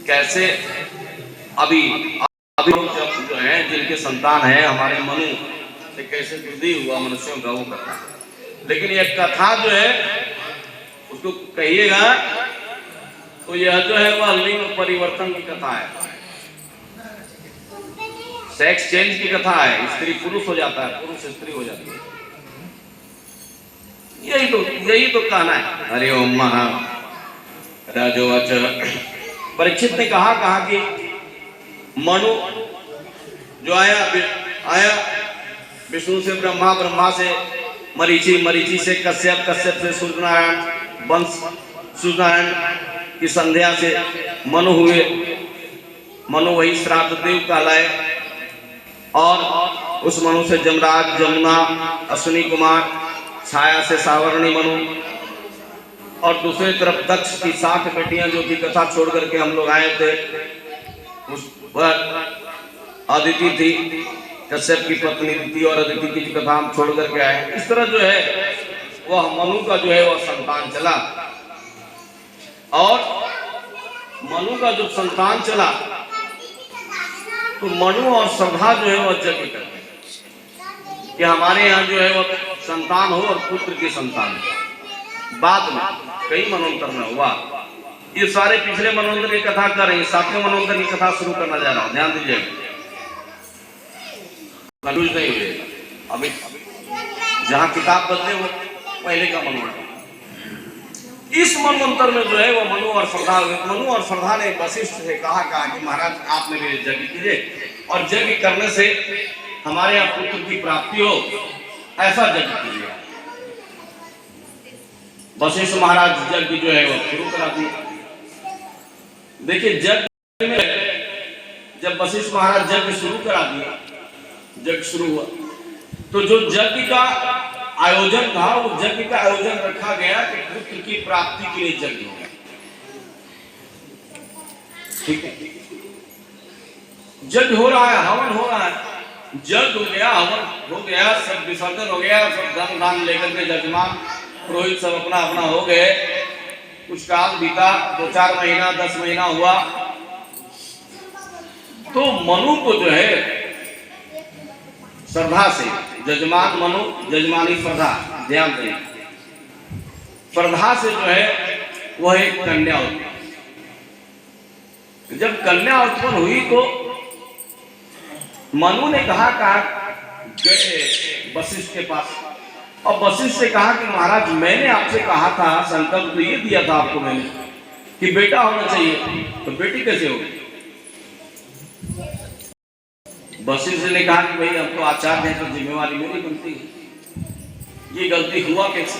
कैसे अभी अभी जो है जिनके संतान है हमारे मनु से कैसे वृद्धि हुआ मनुष्यों का वो कथा। लेकिन यह कथा जो है उसको कहिएगा तो यह जो है वह लिंग परिवर्तन की कथा है, सेक्स चेंज की कथा है। स्त्री पुरुष हो जाता है, पुरुष स्त्री हो जाती है। यही तो कहना है। हरि ओम महाराजोवाच। परीक्षित ने कहा कि मनु जो आया विष्णु से ब्रह्मा, ब्रह्मा से मरीचि, मरीचि से कश्यप, कश्यप से सूर्यनारायण, वंश सूर्यनारायण की संध्या से मनु हुए। मनु वही श्राद्ध देव कहलाए और उस मनु से जमराज, जमुना, अश्विनी कुमार, छाया से सावरणी मनु और दूसरी तरफ दक्ष की 60 बेटियां जो की कथा छोड़ करके हम लोग आए थे, उस पर अदिति थी, कश्यप की पत्नी थी और अदिति की कथा हम छोड़ करके आए। इस तरह जो है वह मनु का जो है वह संतान चला और मनु का जब संतान चला तो मनु और श्रद्धा जो है वह यज्ञ करते कि हमारे यहाँ जो है वह संतान हो और पुत्र की संतान हो। बाद में कई मनोंतर में हुआ। ये सारे पिछले मनोंतर की कथा कर रहे हैं, 7वें मनोंतर की कथा शुरू करना जा रहा हूं, ध्यान दीजिए, कंफ्यूज नहीं हुए। अभी जहां किताब बदले वो पहले का मनोंतर। इस मनोंतर में जो है वो मनु और श्रद्धा ने वशिष्ठ से कहा कि महाराज आप मेरे यज्ञ कीजिए और यज्ञ करने से हमारे यहाँ पुत्र की प्राप्ति हो, ऐसा यज्ञ कीजिए। वशिष्ठ महाराज यज्ञ जो है वो शुरू करा दिया। देखिए यज्ञ में जब वशिष्ठ महाराज यज्ञ शुरू करा दिया, यज्ञ शुरू हुआ तो जो यज्ञ का आयोजन था वो यज्ञ का आयोजन रखा गया कि पुत्र की प्राप्ति के लिए यज्ञ हो गया। ठीक है, यज्ञ हो रहा है, हवन हो रहा है, यज्ञ हो गया, हवन हो गया, सब विसर्जन हो गया, सब धन धान लेकर के जजमान पुरोहित सब अपना अपना हो गए। कुछ काल बीता, 2-4 महीना 10 महीना हुआ तो मनु को जो है श्रद्धा से, जजमान मनु, जजमानी श्रद्धा, ध्यान दें, श्रद्धा से जो है वह एक कन्या हुई। जब कन्या उत्पन्न हुई तो मनु ने कहा गए वशिष्ठ के पास और वशिष्ठ से कहा कि महाराज मैंने आपसे कहा था, संकल्प तो ये दिया था आपको मैंने कि बेटा होना चाहिए, तो बेटी कैसे होगी? वशिष्ठ ने कहा कि भाई अब तो आचार्य है तो जिम्मेवारी मेरी बनती है, ये गलती हुआ कैसे?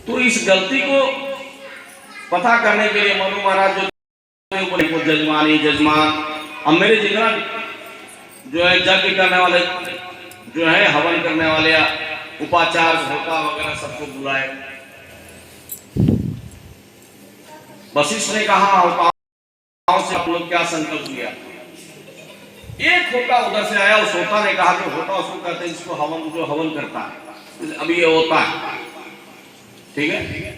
तो इस गलती को पता करने के लिए मनु महाराज जो जजमानी, जजमान, अब मेरे जितना जो है यज्ञ करने वाले जो है हवन करने वाले या उपाचार होता वगैरह सबको बुलाए। वशिष्ठ ने कहा उपायों से आप लोग क्या संकल्प लिया? एक होता उधर से आया, उस होता ने कहा कि होता उसको कहते हैं जिसको हवन, जो हवन करता है, अभी ये होता है, ठीक है।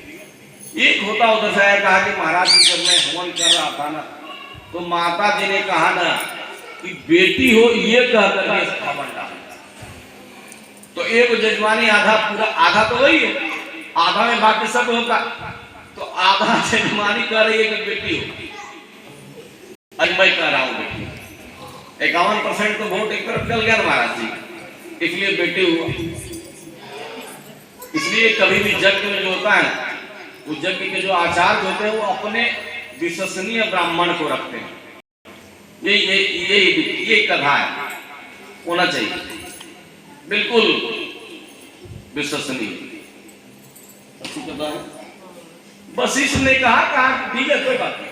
एक होता उधर से आया, कहा कि महाराज जब मैं हवन कर रहा था ना तो माता जी ने कहा ना कि बेटी हो ये कहकर के हवन डाला। तो एक जजमानी आधा पूरा, आधा तो वही है, आधा में बाकी सब होता, तो आधा जजमानी कह रही है कि बेटी हो, अरे मैं कह रहा हूं बेटी। 51% तो वोट एक तरफ चल गया महाराज जी, इसलिए बेटी हुआ। इसलिए कभी भी यज्ञ में जो होता है वो यज्ञ के जो आचार्य होते हैं वो अपने विश्वसनीय ब्राह्मण को रखते हैं। ये कथा है, होना चाहिए बिल्कुल विश्वसनीय। वशिष्ठ ने कहा ठीक है कोई बात नहीं,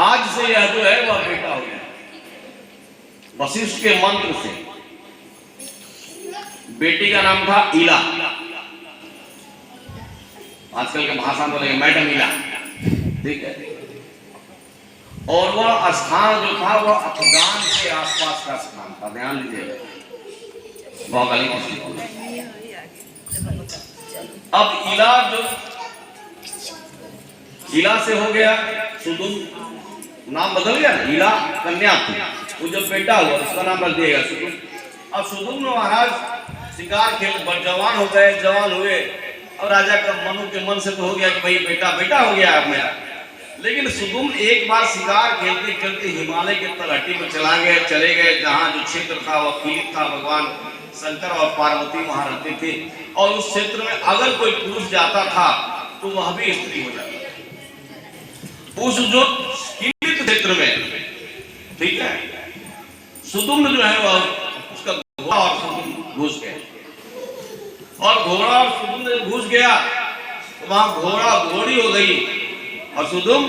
आज से यह जो है वह बेटा हो गया। वशिष्ठ के मंत्र से बेटी का नाम था इला, आजकल के भाषा में बोलेंगे मैडम इला, ठीक है। और वह स्थान जो था वह अफगान के आसपास का स्थान था, ध्यान लीजिए। अब इला जो इला से हो गया सुदुम, नाम बदल गया ना, इला कन्या थी, वो जब बेटा हुआ उसका नाम रख दिएगा सुदुम। अब सुदुम महाराज शिकार खेल जवान हो गए, जवान हुए और राजा का मनु के मन से तो हो गया कि भाई बेटा बेटा हो गया अब मेरा। लेकिन सुदुम एक बार शिकार खेलते खेलते हिमालय के तलहटी में चले गए जहाँ जो क्षेत्र था वह पीड़ित था, भगवान शंकर और पार्वती वहां रहते थे, और उस क्षेत्र में अगर कोई पुरुष जाता था तो वह भी स्त्री हो जाता था। उस जो पीड़ित क्षेत्र में, ठीक है, सुदुम जो है वह उसका घोड़ा और सुदुम घुस गए, और घोड़ा और सुदुम जब घुस गया तो वहां घोड़ा घोड़ी हो गई और सुदुम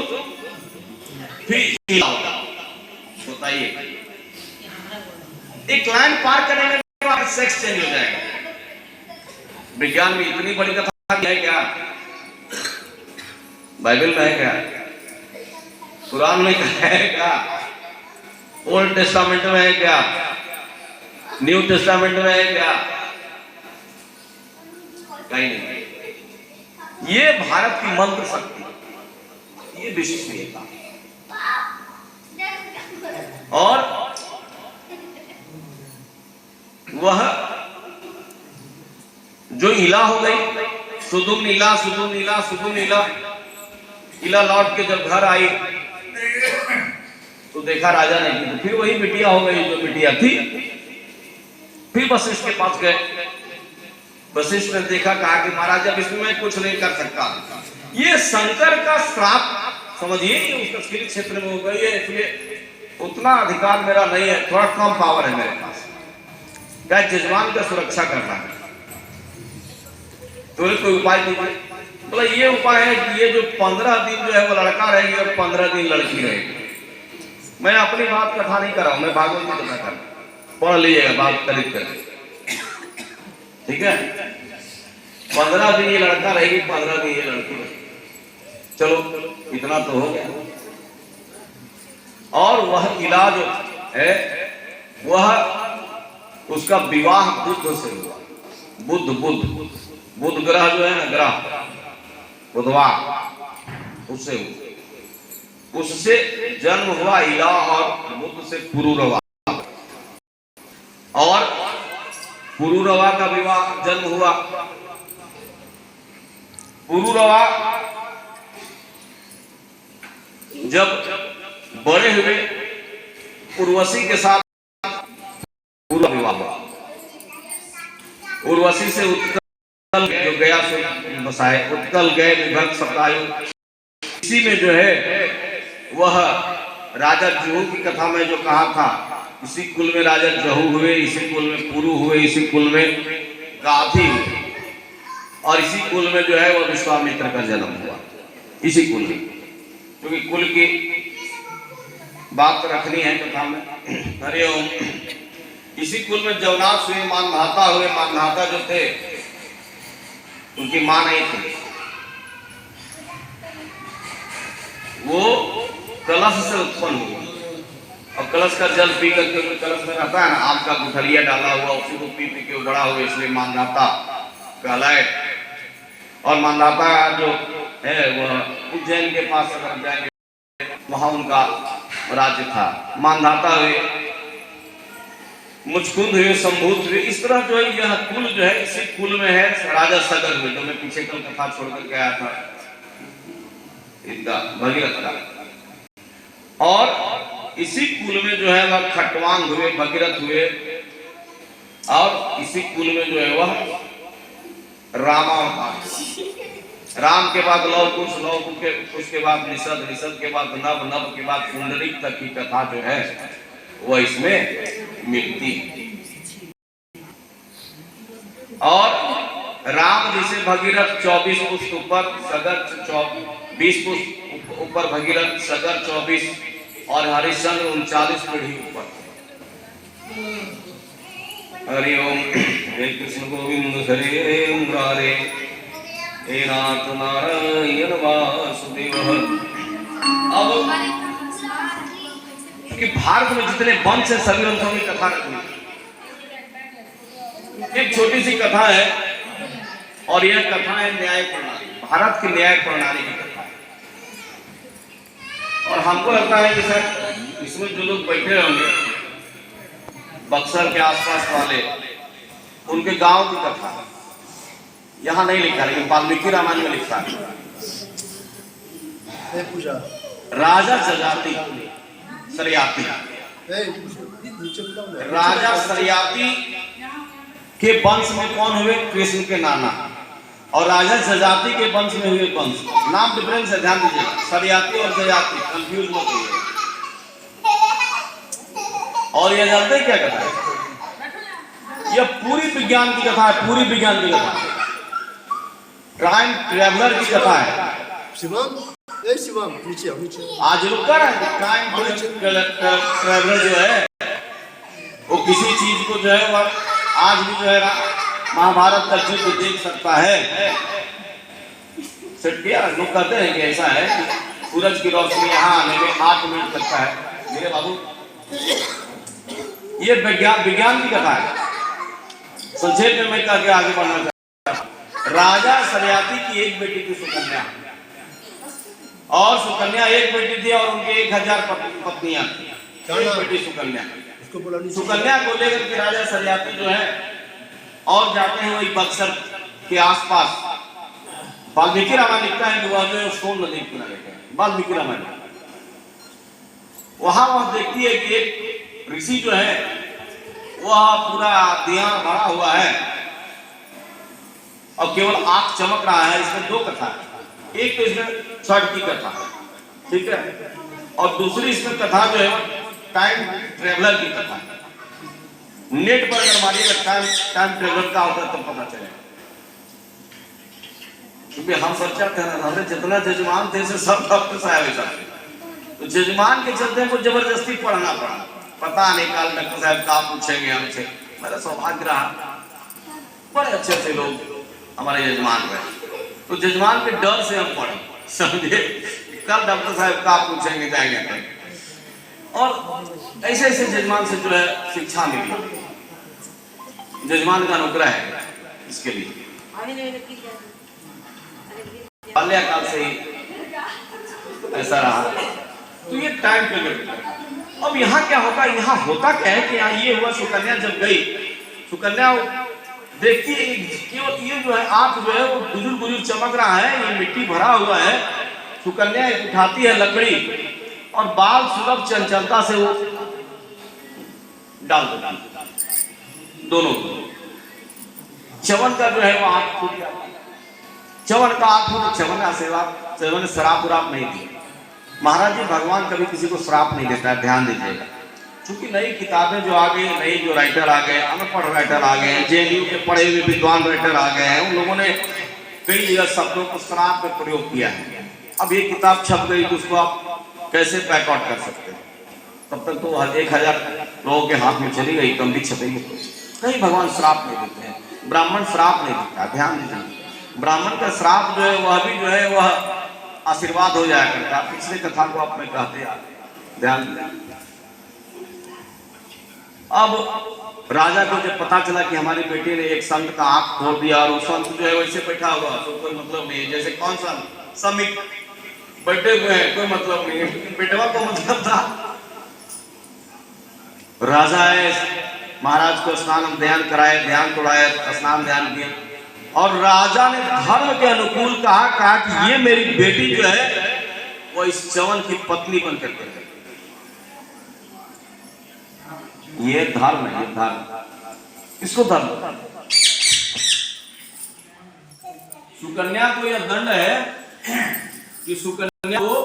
फिर बताइए, एक लाइन पार करने के बाद सेक्स चेंज हो जाएगा। विज्ञान में इतनी बड़ी कथा है क्या? बाइबल में है क्या? कुरान में है क्या? ओल्ड टेस्टामेंट में है क्या? न्यू टेस्टामेंट में है क्या? कहीं नहीं। ये भारत की मंत्र शक्ति, ये विश्वसनीयता, और वह जो इला हो गई, सुदुम नीला सुदुम नीला सुदुम नीला, इला लौट के जब घर आई तो देखा राजा ने की, फिर वही बिटिया हो गई जो बिटिया थी। फिर वशिष्ठ के पास गए, वशिष्ठ ने देखा, कहा कि महाराज अब इसमें मैं कुछ नहीं कर सकता, ये शंकर का श्राप समझिए, उसका स्किल क्षेत्र में हो गई है, इसलिए उतना अधिकार मेरा नहीं है, थोड़ा कम पावर है मेरे पास, क्या यजमान का सुरक्षा करना है, तो कोई उपाय कीजिए। बोला ये उपाय है कि ये जो 15 दिन जो है वो लड़का रहेगी और 15 दिन लड़की रहेगी। मैं अपनी बात कथा नहीं कर रहा हूं, मैं भागवत की कथा कर रहा हूं, पढ़ लीजिएगा बात करीब कर, ठीक है। 15 दिन ये लड़का रहेगी, 15 दिन ये लड़की रहेगी, चलो इतना तो हो गया। और वह इलाज है, वह उसका विवाह बुद्ध से हुआ, बुद्ध ग्रह जो है ना, ग्रह बुधवार, उससे हुआ, उससे जन्म हुआ इला, और बुद्ध से पुरुरवा, और पुरुरवा का विवाह जन्म हुआ। पुरुरवा जब बड़े हुए, उर्वशी के साथ विवाह हुआ। उर्वशी से उत्कल जो गया सो बसाए, उत्कल गए विभक्त सतायु, इसी में जो है वह राजा जहू की कथा में जो कहा था, इसी कुल में राजा जहू हुए, इसी कुल में पुरु हुए, इसी कुल में गाधी हुए, और इसी कुल में जो है वह विश्वामित्र का जन्म हुआ, इसी कुल में, क्योंकि कुल की बात रखनी है कथा में। हरे ओम। इसी कुल में जवनाथ हुए, मानधाता हुए, मानधाता जो थे उनकी मां नहीं थी, वो कलश से उत्पन्न हुई, और कलश का जल पी करके, कलश में रहता है ना आम का गुठलिया डाला हुआ, उसी को पी पी के बड़ा हुआ, इसलिए मानधाता कहलाए। और मानधाता जो है वह उज्जैन के पास अगर जाएंगे वहां उनका राज्य था। मानधाता हुए, मुचकुंद हुए, संभूत हुए, इस तरह जो है यह कुल जो है, इसी कुल में है राजा सगर हुए, जो मैं पीछे कल कथा छोड़कर के आया था इनका, भगीरथ का। और इसी कुल में जो है वह खटवांग हुए, भगीरथ हुए, और इसी कुल में जो है वह रामावतार, राम के बाद लव कुश, लव कुश के उसके बाद निषद, निषद के बाद नभ, नभ के बाद पुंडरीक तक की कथा जो है वह इसमें मिलती। और राम जिसे भगीरथ 24 पुष्प ऊपर, सगर 20 पुष्प ऊपर भगीरथ, सगर 24, और हरिश्चंद्र 39 पीढ़ी ऊपर। हरि ओम। हे कृष्ण गोविंद हरे मुरारे, हे नाथ नारायण वासुदेव। अब कि भारत में जितने वंश है सभी वंशों की कथा रखी। एक छोटी सी कथा है, और यह कथा है न्याय प्रणाली, भारत की न्याय प्रणाली की कथा है। और हमको लगता है कि सर इसमें जो लोग बैठे होंगे बक्सर के आसपास वाले, उनके गांव की कथा यहाँ नहीं लिखा, लेकिन वाल्मीकि रामायण में लिखा है। राजा जजाति सरयाती, राजा सरयाती के वंश में कौन हुए? कृष्ण के नाना। और राजा जजाति के वंश में हुए कंस। नाम डिफरेंस है, ध्यान दीजिएगा, सरयाती और जजाति, कंफ्यूज मत होइए। और ये जानते क्या कथा है? यह पूरी विज्ञान की कथा है, पूरी विज्ञान की कथा है, टाइम ट्रेवलर की कथा है। आज लोग कर रहे हैं टाइम ट्रेवलर जो है वो किसी चीज को जो है वह आज भी जो है महाभारत का युद्ध देख सकता है। सेट किया, लोग कहते हैं कि ऐसा है कि सूरज की रोशनी यहाँ आने में 8 मिनट लगता है। मेरे बाबू ये विज्ञान की कथा है। संक्षेप में मैं कह के आगे बढ़ना चाहता हूं। राजा सरयाती की एक बेटी थी सुकन्या, और सुकन्या एक बेटी थी और उनके 1000 पत्नियां थी। एक बेटी सुकन्या, सुकन्या को लेकर के राजा सरयाती जो है और जाते हैं वही बक्सर के आसपास। वाल्मीकि रामायण लिखता है कि वह जो सोन नदी किनारे है, वाल्मीकि रामायण। वहां वह देखती है कि एक ऋषि जो है वह पूरा दिया भरा हुआ है और केवल आंख चमक रहा है। इसमें 2 कथा है, एक तो इसमें छठ की कथा, ठीक है, और दूसरी इसमें कथा जो है टाइम ट्रेवलर की कथा। नेट पर अगर मारिएगा टाइम ट्रेवलर का होता है तब पता चलेगा। क्योंकि हम सोचा थे ना, हमारे जितना जजमान थे से सब डॉक्टर साहब ऐसा, तो जजमान के चलते हमको जबरदस्ती पढ़ना पड़ा। पता नहीं काल डॉक्टर साहब क्या पूछेंगे हमसे। मेरा सौभाग्य रहा, बड़े अच्छे लोग हमारे जजमान रहे, तो जजमान के डर से हम पढ़े, समझे, कल डॉक्टर साहब क्या पूछेंगे जाएंगे। और ऐसे ऐसे जजमान से जो है शिक्षा मिली, जजमान का अनुग्रह है इसके लिए। बाल्यकाल से ही ऐसा रहा, तो ये टाइम पीरियड। अब यहाँ क्या होता है, यहाँ होता क्या है कि यहाँ ये हुआ, सुकन्या जब गई, सुकन्या देखती है केवल ये जो है आंख जो है वो गुजुर चमक रहा है, ये मिट्टी भरा हुआ है। सुकन्या उठाती है लकड़ी और बाल सुलभ चंचलता से वो डाल देती, दोनों। चवन का जो है वो आंख फूट गया, चवन का आंख फूट, चवन शराब उराब नहीं दी। महाराज जी भगवान कभी किसी को श्राप नहीं देता है, ध्यान दीजिएगा। क्योंकि नई किताबें जो आ गई, नई जो राइटर आ गए, अनपढ़ राइटर आ गए, जेएनयू के पढ़े हुए विद्वान राइटर आ गए हैं, उन लोगों ने कई जगह शब्दों को श्राप में प्रयोग किया है। अब ये किताब छप गई तो उसको आप कैसे पैक आउट कर सकते हैं? तब तक तो 1000 लोगों के हाथ में चली गई, कम भी छपेगी। कहीं भगवान श्राप नहीं देते हैं, ब्राह्मण श्राप नहीं देता, ध्यान दीजिए। ब्राह्मण का श्राप जो है वह भी जो है वह आशीर्वाद हो जाया करता। पिछले कथा को आप में कहते आ, ध्यान दीजिए। अब राजा को जब पता चला कि हमारी बेटी ने एक संत का आंख खोल दिया और वो संत जो है वैसे बैठा हुआ, तो कोई मतलब नहीं, जैसे कौन सा समिक बैठे हुए हैं, कोई मतलब नहीं, बेटवा को मतलब था। राजा है, महाराज को स्नान ध्यान कराए, ध्यान तोड़ाए, स्नान ध्यान किया, और राजा ने धर्म के अनुकूल कहा कि ये मेरी बेटी जो है वो इस चवन की पत्नी बनकर के, ये धर्म है, ये धर्म, इसको धर्म। सुकन्या को यह दंड है कि सुकन्या को